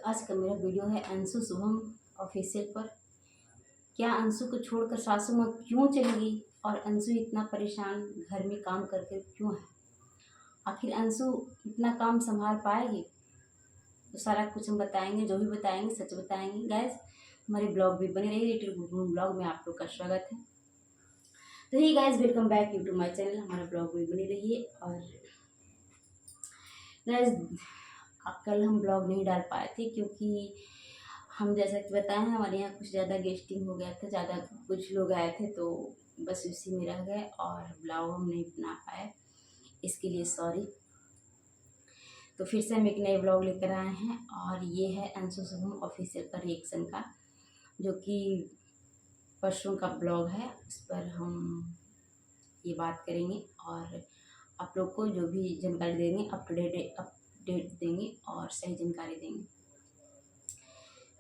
तो आज का मेरा वीडियो है अंशु शुभम ऑफिशियल पर। क्या अंशु को छोड़कर सासू माँ क्यों चली गई और अंशु इतना परेशान घर में काम करके क्यों है? आखिर अंशु इतना काम संभाल पाएगी? तो सारा कुछ हम बताएंगे, जो भी बताएंगे सच बताएंगे। गैस हमारे ब्लॉग भी बने रहिए। लिटिल गुड ब्लॉग में आप लोग का स्वागत है। तो hi guys, welcome back you to my channel. हमारा ब्लॉग भी बने रहिए। और गैस कल हम ब्लॉग नहीं डाल पाए थे क्योंकि हम जैसा कि बताएं हमारे यहाँ कुछ ज़्यादा गेस्टिंग हो गया था, ज़्यादा कुछ लोग आए थे तो बस उसी में रह गए और ब्लॉग हम नहीं बना पाए। इसके लिए सॉरी। तो फिर से हम एक नए ब्लॉग लेकर आए हैं और ये है अंशु शुभम ऑफिशियल का रिएक्शन का, जो कि परसों का ब्लॉग है। उस पर हम ये बात करेंगे और आप लोग को जो भी जानकारी देंगे अपडेट देंगे और सही जानकारी देंगे।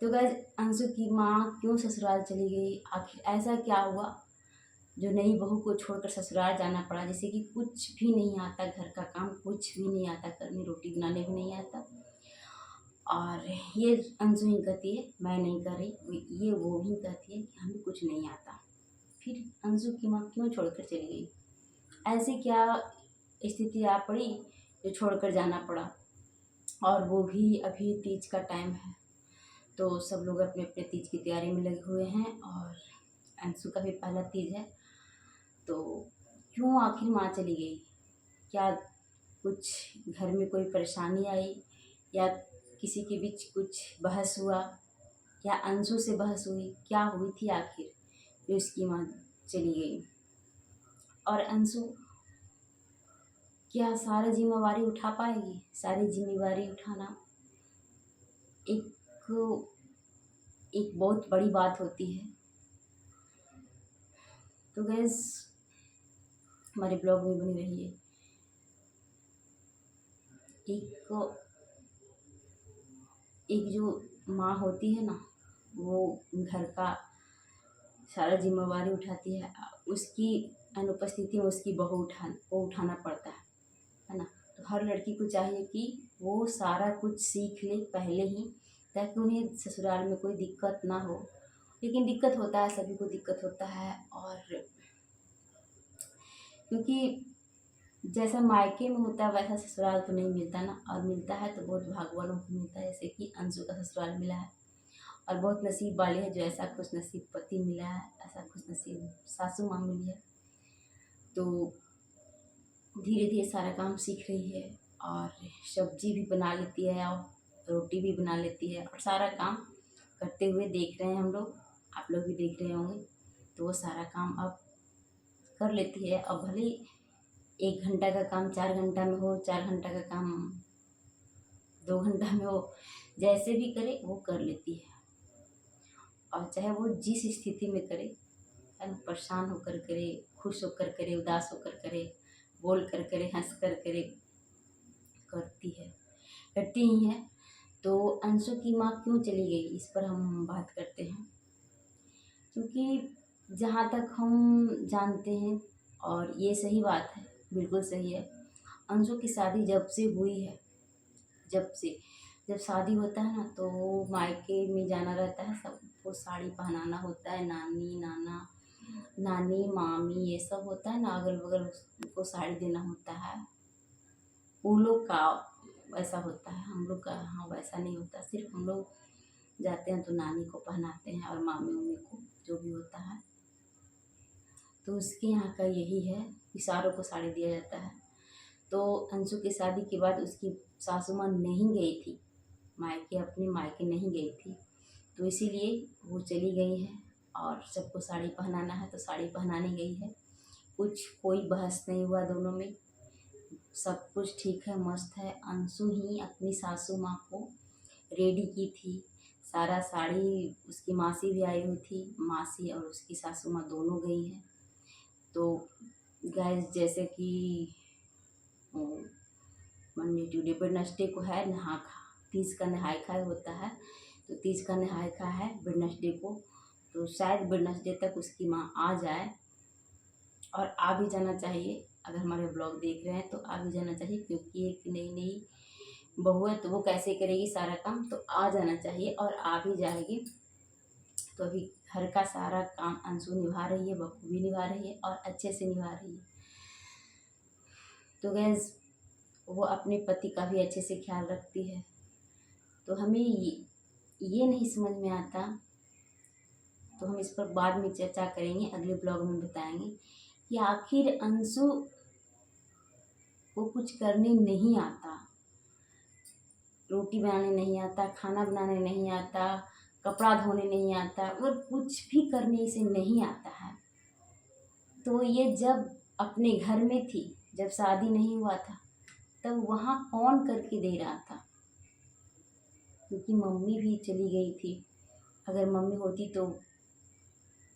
तो गाइस, अंशु की माँ क्यों ससुराल चली गई? आखिर ऐसा क्या हुआ जो नई बहू को छोड़कर ससुराल जाना पड़ा? जैसे कि कुछ भी नहीं आता, घर का काम कुछ भी नहीं आता करने, रोटी बनाने भी नहीं आता। और ये अंशु ही कहती है मैं नहीं कर रही, ये वो ही कहती है कि हमें कुछ नहीं आता। फिर अंशु की माँ क्यों छोड़कर चली गई? ऐसी क्या स्थिति आ पड़ी जो छोड़कर जाना पड़ा? और वो भी अभी तीज का टाइम है तो सब लोग अपने अपने तीज की तैयारी में लगे हुए हैं और अंशु का भी पहला तीज है। तो क्यों आखिर माँ चली गई? क्या कुछ घर में कोई परेशानी आई या किसी के बीच कुछ बहस हुआ या अंशु से बहस हुई? क्या हुई थी आखिर जो इसकी माँ चली गई? और अंशु क्या सारी जिम्मेवारी उठा पाएगी? सारी जिम्मेवारी उठाना एक बहुत बड़ी बात होती है। तो गैस हमारे ब्लॉग में बनी रहिए। एक जो माँ होती है ना, वो घर का सारा जिम्मेवारी उठाती है। उसकी अनुपस्थिति में उसकी बहू उठाना पड़ता है ना। तो हर लड़की को चाहिए कि वो सारा कुछ सीख ले पहले ही, ताकि उन्हें ससुराल में कोई दिक्कत ना हो। लेकिन दिक्कत होता है, सभी को दिक्कत होता है। और क्योंकि जैसा मायके में होता है वैसा ससुराल तो नहीं मिलता ना, और मिलता है तो बहुत भाग वालों को मिलता है। जैसे कि अंशु का ससुराल मिला है और बहुत नसीब वाले हैं जो ऐसा खुश नसीब पति मिला है, ऐसा खुश नसीब सासू माँ मिली है। तो धीरे धीरे सारा काम सीख रही है और सब्जी भी बना लेती है और रोटी भी बना लेती है और सारा काम करते हुए देख रहे हैं हम लोग, आप लोग भी देख रहे होंगे। तो वो सारा काम अब कर लेती है। अब भले 1 घंटा का काम 4 घंटा में हो, 4 घंटा का काम 2 घंटा में हो, जैसे भी करे वो कर लेती है। और चाहे वो जिस स्थिति में करे, है ना, परेशान होकर करे, खुश होकर करे, उदास होकर करे, बोल कर करे, हंस कर करे, करती ही है। तो अंशु की माँ क्यों चली गई, इस पर हम बात करते हैं। क्योंकि जहाँ तक हम जानते हैं, और ये सही बात है, बिल्कुल सही है, अंशु की शादी जब से हुई है, जब शादी होता है ना, तो मायके में जाना रहता है, सबको साड़ी पहनाना होता है, नानी मामी ये सब होता है ना, अगल बगल उनको साड़ी देना होता है। वो लोग का वैसा होता है, हम लोग का हाँ वैसा नहीं होता। सिर्फ हम लोग जाते हैं तो नानी को पहनाते हैं और मामी उमी को, जो भी होता है। तो उसके यहाँ का यही है कि सारों को साड़ी दिया जाता है। तो अंशु की शादी के बाद उसकी सासू माँ नहीं गई थी मायके, अपने मायके नहीं गई थी, तो इसीलिए वो चली गई है। और सबको साड़ी पहनाना है तो साड़ी पहनाने गई है। कोई बहस नहीं हुआ दोनों में, सब कुछ ठीक है, मस्त है। अंशु ही अपनी सासू माँ को रेडी की थी, सारा साड़ी उसकी मासी भी आई हुई थी, मासी और उसकी सासू माँ दोनों गई हैं। तो गाइस, जैसे कि मंडे ट्यूसडे वेडनेसडे को है नहा खा, तीज का नहाय खाए होता है, तो तीज का नहाय खा है वेडनेसडे को। तो शायद वेडनेसडे तक उसकी माँ आ जाए, और आ भी जाना चाहिए। अगर हमारे ब्लॉग देख रहे हैं तो आ भी जाना चाहिए, क्योंकि एक नई बहू है तो वो कैसे करेगी सारा काम, तो आ जाना चाहिए और आ भी जाएगी। तो अभी घर का सारा काम अंशु निभा रही है, बहू भी निभा रही है और अच्छे से निभा रही है। तो गैस वो अपने पति का भी अच्छे से ख्याल रखती है। तो हमें ये नहीं समझ में आता, तो हम इस पर बाद में चर्चा करेंगे, अगले ब्लॉग में बताएंगे कि आखिर अंशु को कुछ करने नहीं आता, रोटी बनाने नहीं आता, खाना बनाने नहीं आता, कपड़ा धोने नहीं आता और कुछ भी करने से नहीं आता है। तो ये जब अपने घर में थी, जब शादी नहीं हुआ था, तब वहाँ कौन करके दे रहा था, क्योंकि मम्मी भी चली गई थी। अगर मम्मी होती तो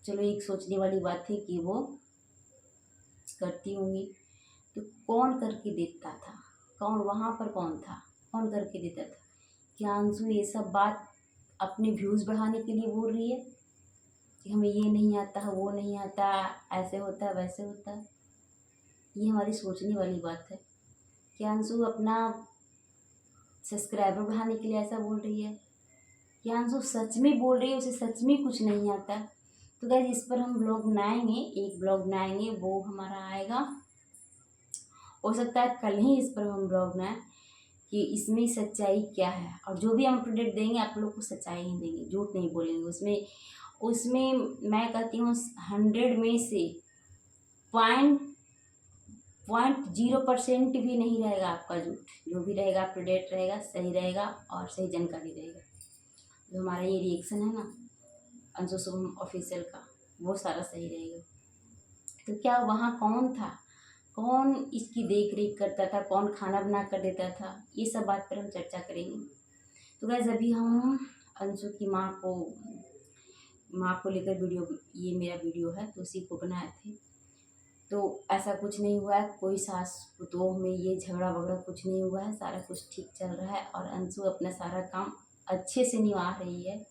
चलो एक सोचने वाली बात थी कि वो करती होंगी, तो कौन करके देता था, कौन वहाँ पर कौन था, कौन करके देता था। क्या अंशु ये सब बात अपने व्यूज़ बढ़ाने के लिए बोल रही है कि हमें ये नहीं आता, वो नहीं आता, ऐसे होता है वैसे होता है? ये हमारी सोचने वाली बात है। क्या अंशु अपना सब्सक्राइबर बढ़ाने के लिए ऐसा बोल रही है? क्या अंशु सच में बोल रही है, उसे सच में कुछ नहीं आता? तो गाइस इस पर हम ब्लॉग बनाएंगे, एक ब्लॉग बनाएंगे, वो हमारा आएगा, हो सकता है कल ही इस पर हम ब्लॉग बनाएं कि इसमें सच्चाई क्या है। और जो भी हम अपडेट देंगे आप लोग को सच्चाई ही देंगे, झूठ नहीं बोलेंगे। उसमें उसमें मैं कहती हूँ 100 में से 0.0% भी नहीं रहेगा आपका झूठ। जो भी रहेगा अपडेट रहेगा, सही रहेगा और सही जानकारी रहेगा। जो हमारा ये रिएक्शन है ना अंशु शुभम ऑफिशियल का, वो सारा सही रहेगा। तो क्या वहाँ कौन था, कौन इसकी देख रेख करता था, कौन खाना बना कर देता था, ये सब बात पर हम चर्चा करेंगे। तो गाइस अभी हम अंशु की माँ को लेकर वीडियो, ये मेरा वीडियो है तो उसी को बनाए थे। तो ऐसा कुछ नहीं हुआ है, कोई सास पुतोह में ये झगड़ा वगड़ा कुछ नहीं हुआ है, सारा कुछ ठीक चल रहा है और अंशु अपना सारा काम अच्छे से निभा रही है।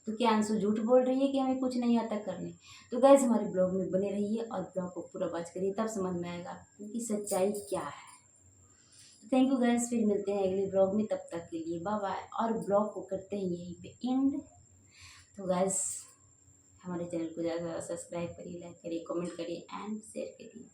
तो क्या अंशु झूठ बोल रही है कि हमें कुछ नहीं आता करने? तो गैस हमारे ब्लॉग में बने रहिए और ब्लॉग को पूरा वॉच करिए, तब समझ में आएगा क्योंकि सच्चाई क्या है। तो थैंक यू गैस, फिर मिलते हैं अगले ब्लॉग में, तब तक के लिए बाय बाय। और ब्लॉग को करते हैं यहीं पे एंड। तो गैस हमारे चैनल को ज़्यादा से ज़्यादा सब्सक्राइब करिए, लाइक करिए, कमेंट करिए एंड शेयर करिए।